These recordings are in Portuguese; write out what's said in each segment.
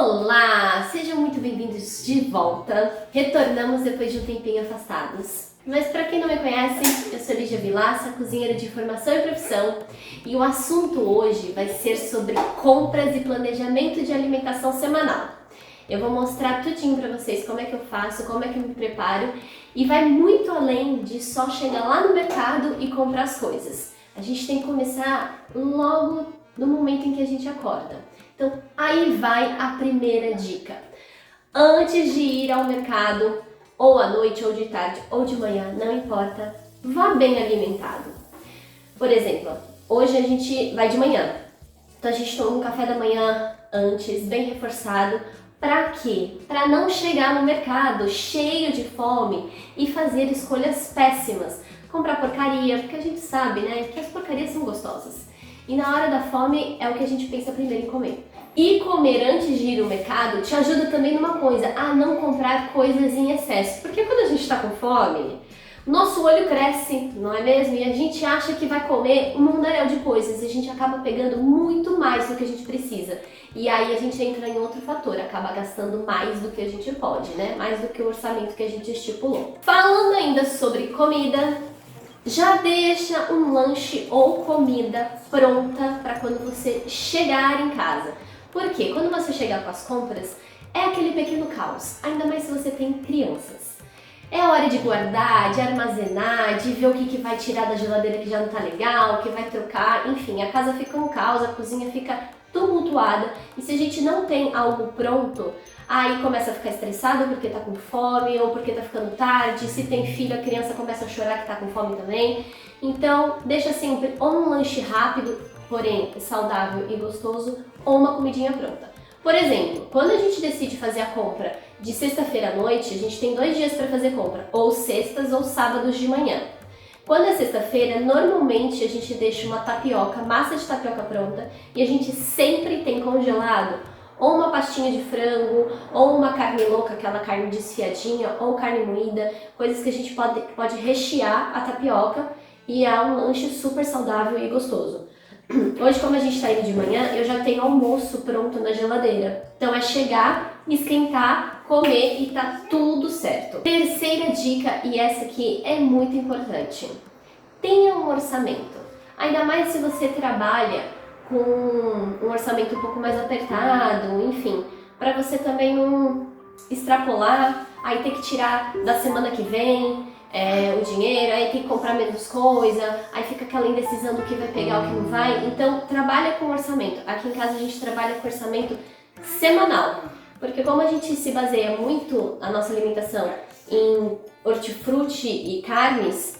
Olá, sejam muito bem-vindos de volta. Retornamos depois de um tempinho afastados. Mas para quem não me conhece, eu sou Lígia Vilaça, cozinheira de formação e profissão, e o assunto hoje vai ser sobre compras e planejamento de alimentação semanal. Eu vou mostrar tudinho para vocês como é que eu faço, como é que eu me preparo, e vai muito além de só chegar lá no mercado e comprar as coisas. A gente tem que começar logo no momento em que a gente acorda. Então, aí vai a primeira dica. Antes de ir ao mercado, ou à noite, ou de tarde, ou de manhã, não importa, vá bem alimentado. Por exemplo, hoje a gente vai de manhã. Então a gente toma um café da manhã antes, bem reforçado. Pra quê? Pra não chegar no mercado cheio de fome e fazer escolhas péssimas. Comprar porcaria, porque a gente sabe, né, que as porcarias são gostosas. E na hora da fome é o que a gente pensa primeiro em comer. E comer antes de ir ao mercado te ajuda também numa coisa, a não comprar coisas em excesso. Porque quando a gente está com fome, nosso olho cresce, não é mesmo? E a gente acha que vai comer um mundaréu de coisas e a gente acaba pegando muito mais do que a gente precisa. E aí a gente entra em outro fator, acaba gastando mais do que a gente pode, né? Mais do que o orçamento que a gente estipulou. Falando ainda sobre comida, já deixa um lanche ou comida pronta para quando você chegar em casa. Porque quando você chegar com as compras, é aquele pequeno caos, ainda mais se você tem crianças. É hora de guardar, de armazenar, de ver o que vai tirar da geladeira que já não tá legal, o que vai trocar, enfim, a casa fica um caos, a cozinha fica tumultuada. E se a gente não tem algo pronto, aí começa a ficar estressado porque tá com fome ou porque tá ficando tarde. Se tem filho, a criança começa a chorar que tá com fome também. Então, deixa sempre ou um lanche rápido, porém saudável e gostoso, ou uma comidinha pronta. Por exemplo, quando a gente decide fazer a compra de sexta-feira à noite, a gente tem 2 dias para fazer compra, ou sextas ou sábados de manhã. Quando é sexta-feira, normalmente a gente deixa uma tapioca, massa de tapioca pronta, e a gente sempre tem congelado ou uma pastinha de frango, ou uma carne louca, aquela carne desfiadinha, ou carne moída, coisas que a gente pode rechear a tapioca e é um lanche super saudável e gostoso. Hoje, como a gente está indo de manhã, eu já tenho almoço pronto na geladeira. Então é chegar, esquentar, comer e tá tudo certo. Terceira dica, e essa aqui é muito importante. Tenha um orçamento. Ainda mais se você trabalha com um orçamento um pouco mais apertado, enfim, para você também não extrapolar, aí ter que tirar da semana que vem o dinheiro, aí tem que comprar menos coisa, aí fica aquela indecisão do que vai pegar, o que não vai. Então, trabalha com orçamento. Aqui em casa a gente trabalha com orçamento semanal, porque como a gente se baseia muito a nossa alimentação em hortifruti e carnes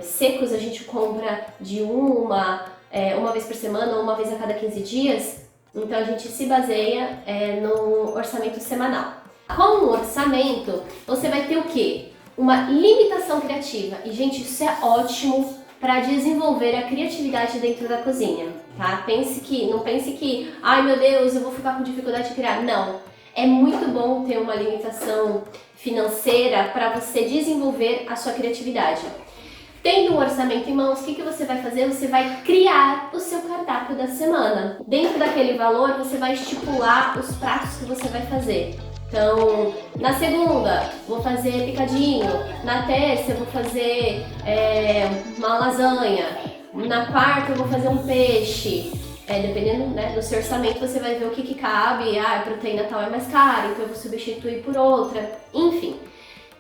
secos, a gente compra de uma vez por semana ou uma vez a cada 15 dias, então a gente se baseia no orçamento semanal. Com o orçamento, você vai ter o quê? Uma limitação criativa. E, gente, isso é ótimo para desenvolver a criatividade dentro da cozinha, tá? Não pense que, ai meu Deus, eu vou ficar com dificuldade de criar. Não. É muito bom ter uma limitação financeira para você desenvolver a sua criatividade. Tendo um orçamento em mãos, o que você vai fazer? Você vai criar o seu cardápio da semana. Dentro daquele valor, você vai estipular os pratos que você vai fazer. Então, na segunda, vou fazer picadinho. Na terça, eu vou fazer uma lasanha. Na quarta, eu vou fazer um peixe. Dependendo, né, do seu orçamento, você vai ver o que cabe. A proteína tal é mais cara, então eu vou substituir por outra. Enfim.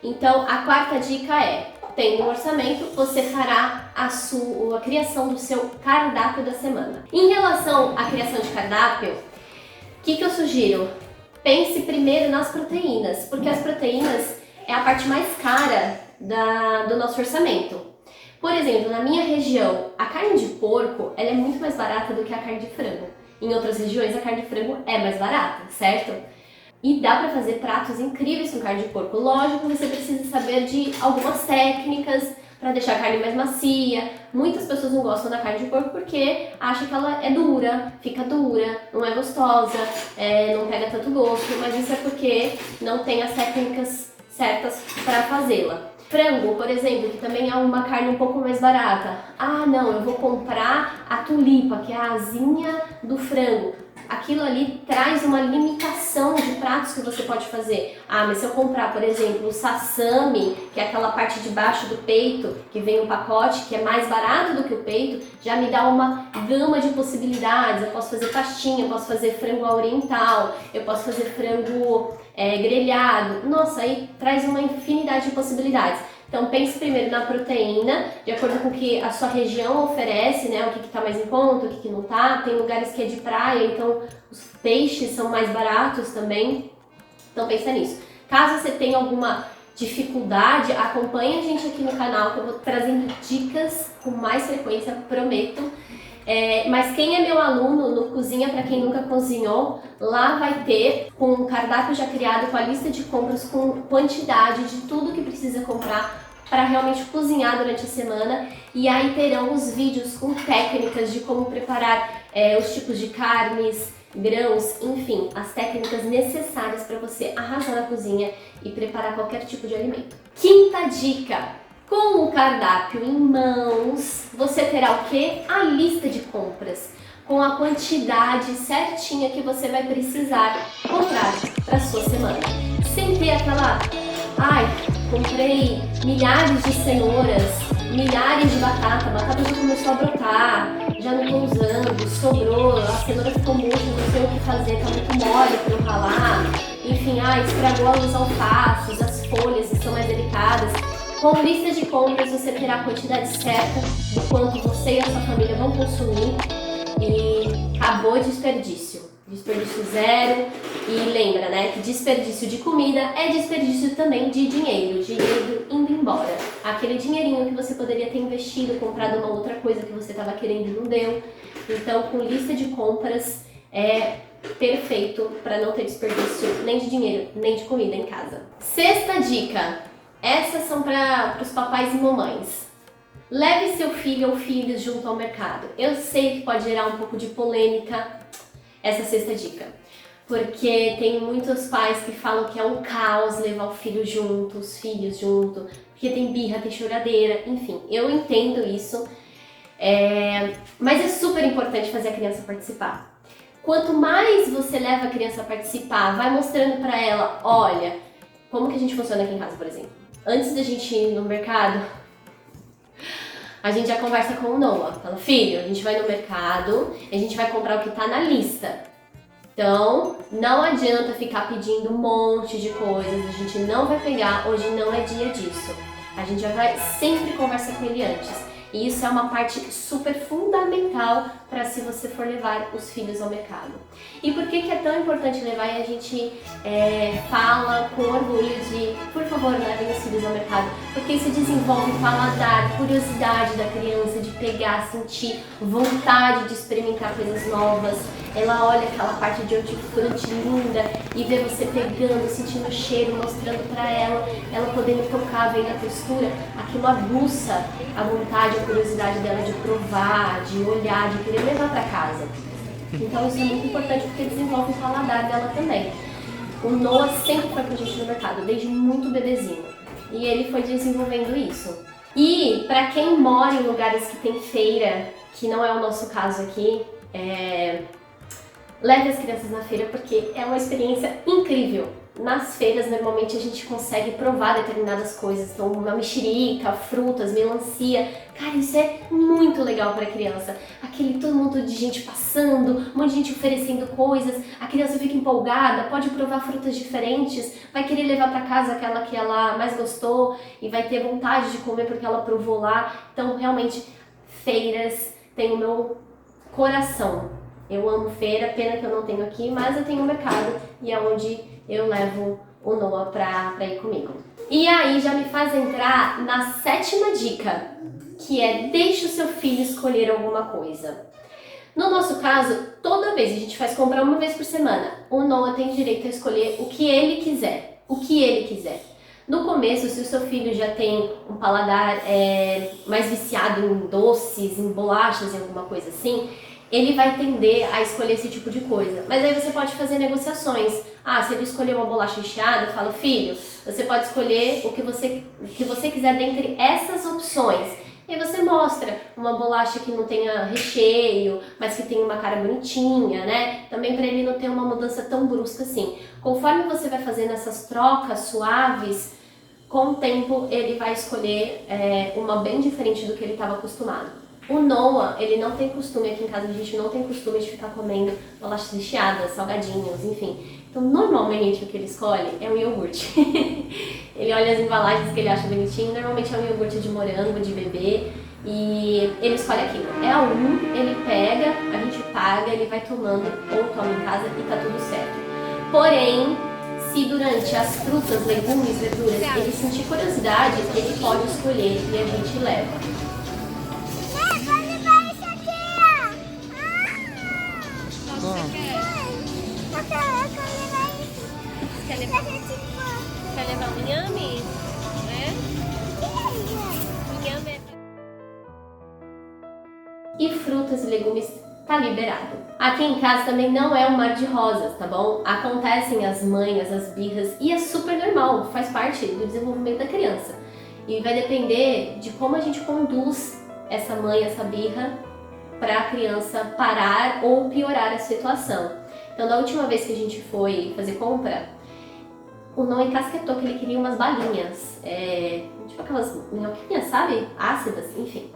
Então, a quarta dica é: tendo um orçamento, você fará a criação do seu cardápio da semana. Em relação à criação de cardápio, o que eu sugiro? Pense primeiro nas proteínas, porque as proteínas é a parte mais cara do nosso orçamento. Por exemplo, na minha região, a carne de porco ela é muito mais barata do que a carne de frango. Em outras regiões, a carne de frango é mais barata, certo? E dá para fazer pratos incríveis com carne de porco. Lógico, você precisa saber de algumas técnicas para deixar a carne mais macia. Muitas pessoas não gostam da carne de porco porque acham que ela é dura, fica dura, não é gostosa, não pega tanto gosto, mas isso é porque não tem as técnicas certas para fazê-la. Frango, por exemplo, que também é uma carne um pouco mais barata. Ah, não, eu vou comprar a tulipa, que é a asinha do frango. Aquilo ali traz uma limitação que você pode fazer. Ah, mas se eu comprar, por exemplo, o sashimi, que é aquela parte de baixo do peito, que vem um pacote, que é mais barato do que o peito, já me dá uma gama de possibilidades. Eu posso fazer pastinha, eu posso fazer frango oriental, eu posso fazer frango grelhado. Nossa, aí traz uma infinidade de possibilidades. Então pense primeiro na proteína, de acordo com o que a sua região oferece, né? O que está mais em conta, o que não está. Tem lugares que é de praia, então os peixes são mais baratos também. Então pensa nisso. Caso você tenha alguma dificuldade, acompanhe a gente aqui no canal, que eu vou trazendo dicas com mais frequência, prometo. Mas quem é meu aluno no Cozinha Pra Quem Nunca Cozinhou, lá vai ter com um cardápio já criado, com a lista de compras, com quantidade de tudo que precisa comprar para realmente cozinhar durante a semana. E aí terão os vídeos com técnicas de como preparar os tipos de carnes, grãos, enfim, as técnicas necessárias para você arrasar na cozinha e preparar qualquer tipo de alimento. Quinta dica: com o cardápio em mãos, você terá o quê? A lista de compras, com a quantidade certinha que você vai precisar comprar para sua semana. Sem ter aquela, comprei milhares de cenouras, milhares de batata já começou a brotar, já não estou usando, sobrou, a cenoura ficou murcha, não sei o que fazer, tá muito mole para eu ralar, enfim, estragou os alfaces, as folhas estão mais delicadas. Com lista de compras você terá a quantidade certa do quanto você e a sua família vão consumir e acabou o desperdício. Desperdício zero. E lembra, né, que desperdício de comida é desperdício também de dinheiro indo embora. Aquele dinheirinho que você poderia ter investido, comprado uma outra coisa que você estava querendo e não deu. Então, com lista de compras é perfeito para não ter desperdício nem de dinheiro, nem de comida em casa. Sexta dica. Essas são para os papais e mamães. Leve seu filho ou filhos junto ao mercado. Eu sei que pode gerar um pouco de polêmica essa sexta dica, porque tem muitos pais que falam que é um caos levar o filho junto, os filhos junto, porque tem birra, tem choradeira, enfim, eu entendo isso, mas é super importante fazer a criança participar. Quanto mais você leva a criança a participar, vai mostrando para ela, olha, como que a gente funciona aqui em casa, por exemplo. Antes da gente ir no mercado, a gente já conversa com o Noah. Fala, filho, a gente vai no mercado, a gente vai comprar o que tá na lista. Então, não adianta ficar pedindo um monte de coisas, a gente não vai pegar, hoje não é dia disso. A gente já vai sempre conversar com ele antes. E isso é uma parte super fundamental para se você for levar os filhos ao mercado. E por que é tão importante levar e a gente fala com orgulho de, por favor, levem os filhos ao mercado? Porque isso desenvolve paladar, curiosidade da criança, de pegar, sentir vontade de experimentar coisas novas. Ela olha aquela parte de hortifruti linda e vê você pegando, sentindo o cheiro, mostrando para ela, ela podendo tocar, vendo a textura, aquilo aguça a vontade, a curiosidade dela de provar, de olhar, de querer levar para casa. Então isso é muito importante porque desenvolve o paladar dela também. O Noah sempre foi com a gente no mercado, desde muito bebezinho. E ele foi desenvolvendo isso. E para quem mora em lugares que tem feira, que não é o nosso caso aqui, leve as crianças na feira porque é uma experiência incrível. Nas feiras, normalmente, a gente consegue provar determinadas coisas, então uma mexerica, frutas, melancia. Cara, isso é muito legal para a criança. Aquele todo mundo de gente passando, um monte de gente oferecendo coisas, a criança fica empolgada, pode provar frutas diferentes, vai querer levar para casa aquela que ela mais gostou e vai ter vontade de comer porque ela provou lá. Então, realmente, feiras têm o meu coração. Eu amo feira, pena que eu não tenho aqui, mas eu tenho um mercado e é onde eu levo o Noah pra ir comigo. E aí já me faz entrar na sétima dica, que é deixe o seu filho escolher alguma coisa. No nosso caso, toda vez a gente faz comprar uma vez por semana, o Noah tem direito a escolher o que ele quiser, No começo, se o seu filho já tem um paladar mais viciado em doces, em bolachas, em alguma coisa assim, ele vai tender a escolher esse tipo de coisa. Mas aí você pode fazer negociações. Se ele escolher uma bolacha recheada, eu falo, filho, você pode escolher o que você quiser dentre essas opções. E aí você mostra uma bolacha que não tenha recheio, mas que tenha uma cara bonitinha, né? Também para ele não ter uma mudança tão brusca assim. Conforme você vai fazendo essas trocas suaves, com o tempo ele vai escolher uma bem diferente do que ele estava acostumado. O Noah, ele não tem costume, aqui em casa a gente não tem costume de ficar comendo bolachas recheadas, salgadinhos, enfim. Então, normalmente o que ele escolhe é um iogurte. Ele olha as embalagens que ele acha bonitinho, normalmente é um iogurte de morango, de bebê, e ele escolhe aquilo. É um, ele pega, a gente paga, ele vai tomando ou toma em casa e tá tudo certo. Porém, se durante as frutas, legumes, verduras, ele sentir curiosidade, ele pode escolher e a gente leva. Quer levar um inhame? Inhame. E frutas e legumes tá liberado. Aqui em casa também não é um mar de rosas, tá bom? Acontecem as manhas, as birras e é super normal, faz parte do desenvolvimento da criança. E vai depender de como a gente conduz essa manha, essa birra, para a criança parar ou piorar a situação. Então, da última vez que a gente foi fazer compra, o Noah encasquetou que ele queria umas balinhas, tipo aquelas minhoquinhas, sabe? Ácidas, enfim.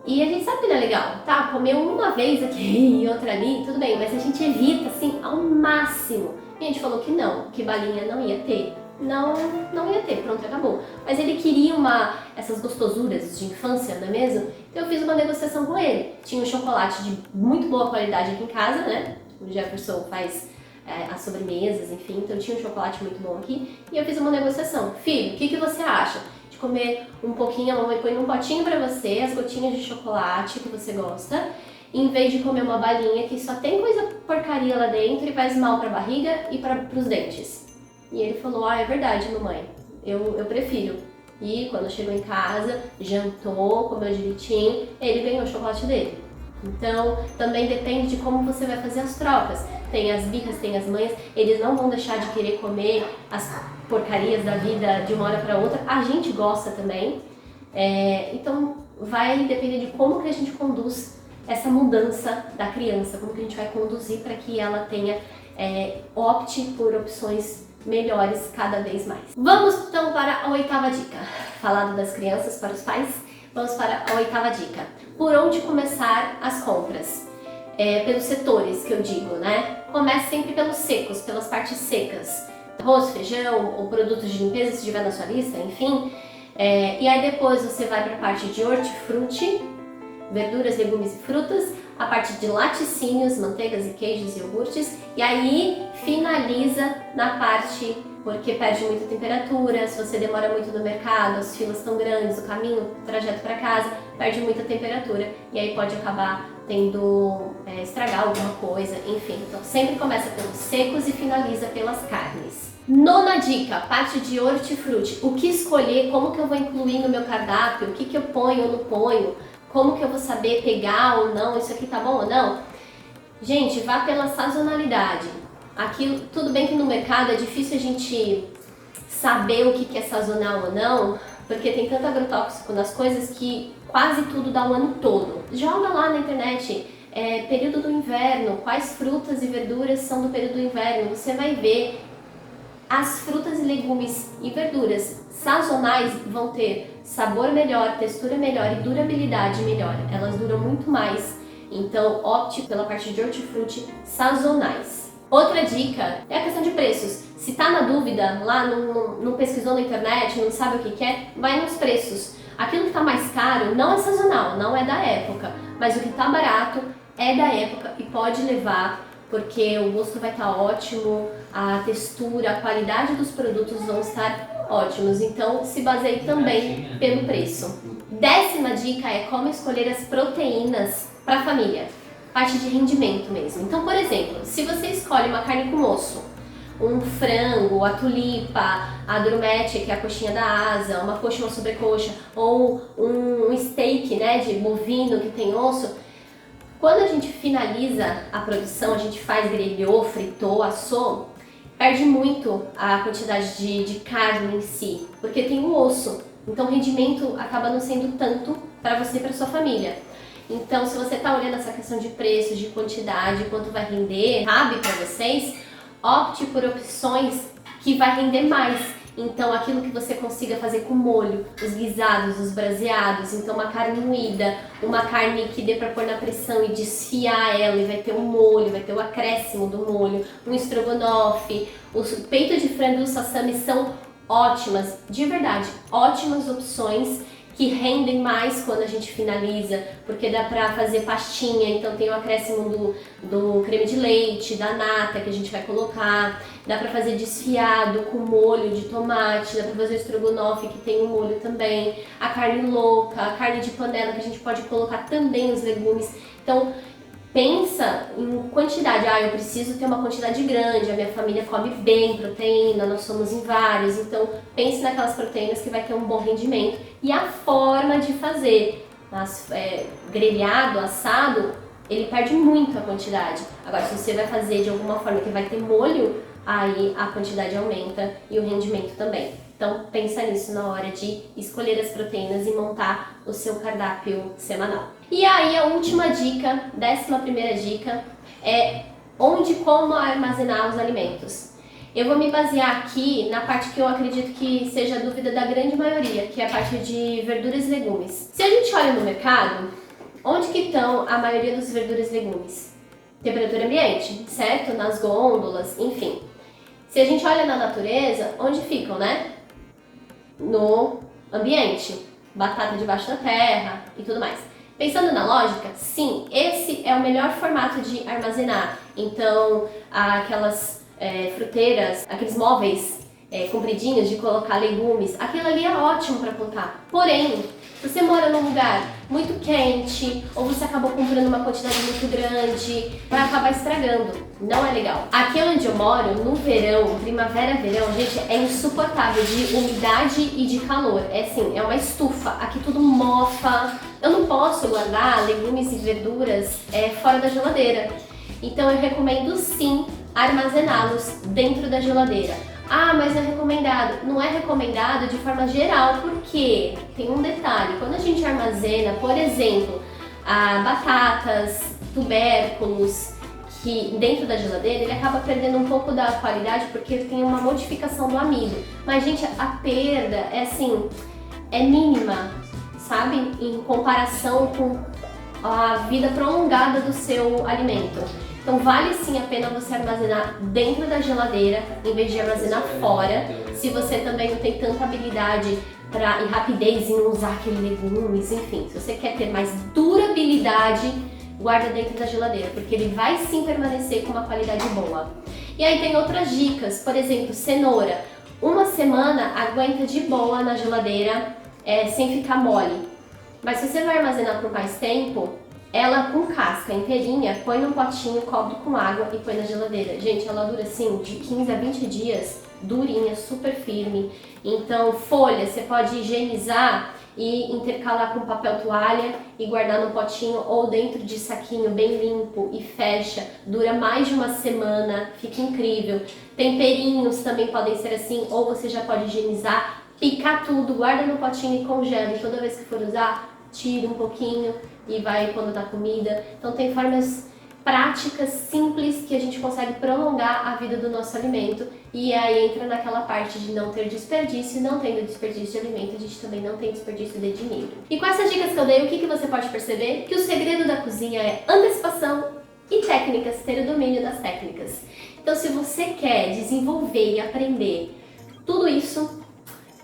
E a gente sabe que não é legal, tá? Comeu uma vez aqui e outra ali, tudo bem, mas a gente evita, assim, ao máximo. E a gente falou que não, que balinha não ia ter. Não ia ter, pronto, acabou. Mas ele queria essas gostosuras de infância, não é mesmo? Então eu fiz uma negociação com ele. Tinha um chocolate de muito boa qualidade aqui em casa, né? O Jefferson faz as sobremesas, enfim, então tinha um chocolate muito bom aqui. E eu fiz uma negociação. Filho, o que você acha de comer um pouquinho, a mamãe põe num potinho pra você, as gotinhas de chocolate que você gosta, em vez de comer uma balinha que só tem coisa porcaria lá dentro e faz mal pra barriga e pros dentes. E ele falou, é verdade, mamãe, eu prefiro. E quando chegou em casa, jantou, comeu direitinho, ele ganhou o chocolate dele. Então, também depende de como você vai fazer as trocas. Tem as birras, tem as manhas, eles não vão deixar de querer comer as porcarias da vida de uma hora para outra. A gente gosta também. Então, vai depender de como que a gente conduz essa mudança da criança, como que a gente vai conduzir para que ela opte por opções melhores cada vez mais. Vamos então para a 8ª dica. Falado das crianças para os pais, vamos para a 8ª dica. Por onde começar as compras? Pelos setores que eu digo, né? Comece sempre pelos secos, pelas partes secas. Arroz, feijão ou produtos de limpeza, se tiver na sua lista, enfim. E aí depois você vai para a parte de hortifruti, verduras, legumes e frutas, a parte de laticínios, manteigas e queijos e iogurtes, e aí finaliza na parte, porque perde muita temperatura, se você demora muito no mercado, as filas estão grandes, o caminho, o trajeto para casa, perde muita temperatura, e aí pode acabar tendo, estragar alguma coisa, enfim. Então sempre começa pelos secos e finaliza pelas carnes. 9ª dica, parte de hortifruti. O que escolher, como que eu vou incluir no meu cardápio, o que eu ponho ou não ponho, como que eu vou saber pegar ou não, isso aqui tá bom ou não? Gente, vá pela sazonalidade. Aqui, tudo bem que no mercado é difícil a gente saber o que é sazonal ou não, porque tem tanto agrotóxico nas coisas que quase tudo dá o ano todo. Joga lá na internet, período do inverno, quais frutas e verduras são do período do inverno, você vai ver. As frutas e legumes e verduras sazonais vão ter sabor melhor, textura melhor e durabilidade melhor. Elas duram muito mais, então opte pela parte de hortifruti sazonais. Outra dica é a questão de preços. Se tá na dúvida, lá não pesquisou na internet, não sabe o que quer, vai nos preços. Aquilo que tá mais caro não é sazonal, não é da época, mas o que tá barato é da época e pode levar, porque o gosto vai estar ótimo, a textura, a qualidade dos produtos vão estar ótimos. Então, se baseie também pelo preço. 10ª dica é como escolher as proteínas para a família. Parte de rendimento mesmo. Então, por exemplo, se você escolhe uma carne com osso, um frango, a tulipa, a drumete, que é a coxinha da asa, uma coxa, uma sobrecoxa, ou um steak, né, de bovino que tem osso, quando a gente finaliza a produção, a gente faz grelhou, fritou, assou, perde muito a quantidade de carne em si, porque tem o osso. Então o rendimento acaba não sendo tanto para você e para sua família. Então, se você está olhando essa questão de preço, de quantidade, quanto vai render, cabe para vocês, opte por opções que vai render mais. Então, aquilo que você consiga fazer com molho, os guisados, os braseados, então uma carne moída, uma carne que dê para pôr na pressão e desfiar ela e vai ter um molho, vai ter o acréscimo do molho, um estrogonofe, o peito de frango e o sassami são ótimas, de verdade, ótimas opções que rendem mais quando a gente finaliza, porque dá pra fazer pastinha, então tem o acréscimo do creme de leite, da nata que a gente vai colocar, dá pra fazer desfiado com molho de tomate, dá pra fazer o estrogonofe que tem um molho também, a carne louca, a carne de panela que a gente pode colocar também os legumes. Então pensa em quantidade, eu preciso ter uma quantidade grande, a minha família come bem proteína, nós somos em vários, então pense naquelas proteínas que vai ter um bom rendimento. E a forma de fazer, grelhado, assado, ele perde muito a quantidade. Agora, se você vai fazer de alguma forma que vai ter molho, aí a quantidade aumenta e o rendimento também. Então pensa nisso na hora de escolher as proteínas e montar o seu cardápio semanal. E aí a última dica, 11ª dica, é onde e como armazenar os alimentos. Eu vou me basear aqui na parte que eu acredito que seja a dúvida da grande maioria, que é a parte de verduras e legumes. Se a gente olha no mercado, onde que estão a maioria dos verduras e legumes? Temperatura ambiente, certo? Nas gôndolas, enfim. Se a gente olha na natureza, onde ficam, né? No ambiente, batata debaixo da terra e tudo mais. Pensando na lógica, sim, esse é o melhor formato de armazenar. Então, aquelas fruteiras, aqueles móveis compridinhos de colocar legumes, aquilo ali é ótimo para colocar. Porém, se você mora num lugar muito quente ou você acabou comprando uma quantidade muito grande, vai acabar estragando. Não é legal. Aqui onde eu moro, no verão, primavera, verão, gente, é insuportável de umidade e de calor. É assim, é uma estufa. Aqui tudo mofa. Eu não posso guardar legumes e verduras fora da geladeira. Então eu recomendo sim armazená-los dentro da geladeira. Mas é recomendado. Não é recomendado de forma geral, porque tem um detalhe. Quando a gente armazena, por exemplo, batatas, tubérculos, que dentro da geladeira, ele acaba perdendo um pouco da qualidade porque tem uma modificação do amido. Mas, gente, a perda é mínima, sabe? Em comparação com a vida prolongada do seu alimento. Então vale sim a pena você armazenar dentro da geladeira em vez de armazenar fora, se você também não tem tanta habilidade e rapidez em usar aquele legumes, enfim. Se você quer ter mais durabilidade, guarda dentro da geladeira, porque ele vai sim permanecer com uma qualidade boa. E aí tem outras dicas, por exemplo, cenoura. Uma semana aguenta de boa na geladeira sem ficar mole. Mas se você vai armazenar por mais tempo, ela com casca inteirinha, põe num potinho, cobre com água e põe na geladeira. Gente, ela dura assim de 15 a 20 dias, durinha, super firme. Então, folha, você pode higienizar e intercalar com papel toalha e guardar no potinho ou dentro de saquinho bem limpo e fecha. Dura mais de uma semana, fica incrível. Temperinhos também podem ser assim, ou você já pode higienizar, picar tudo, guarda no potinho e congela. E toda vez que for usar, tira um pouquinho e vai quando dá comida. Então tem formas práticas, simples, que a gente consegue prolongar a vida do nosso alimento. E aí entra naquela parte de não ter desperdício. Não tendo desperdício de alimento, a gente também não tem desperdício de dinheiro. E com essas dicas que eu dei, o que você pode perceber? Que o segredo da cozinha é antecipação e técnicas, ter o domínio das técnicas. Então se você quer desenvolver e aprender tudo isso,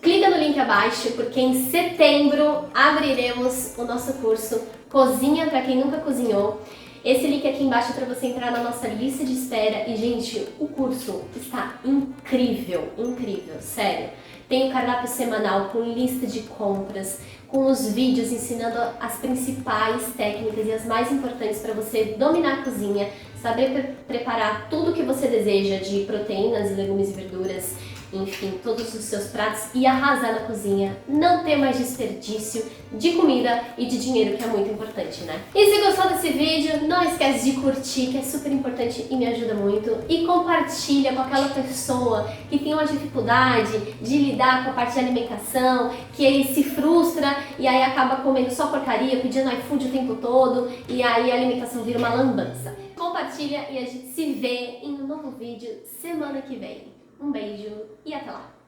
clica no link abaixo, porque em setembro abriremos o nosso curso Cozinha para quem nunca cozinhou. Esse link aqui embaixo é para você entrar na nossa lista de espera. E, gente, o curso está incrível, incrível, sério. Tem o cardápio semanal com lista de compras, com os vídeos ensinando as principais técnicas e as mais importantes para você dominar a cozinha, saber preparar tudo que você deseja de proteínas, legumes e verduras. enfim, todos os seus pratos e arrasar na cozinha. Não ter mais desperdício de comida e de dinheiro, que é muito importante, né? E se gostou desse vídeo, não esquece de curtir, que é super importante e me ajuda muito. E compartilha com aquela pessoa que tem uma dificuldade de lidar com a parte de alimentação, que aí se frustra e aí acaba comendo só porcaria, pedindo iFood o tempo todo, e aí a alimentação vira uma lambança. Compartilha e a gente se vê em um novo vídeo semana que vem. Um beijo e até lá!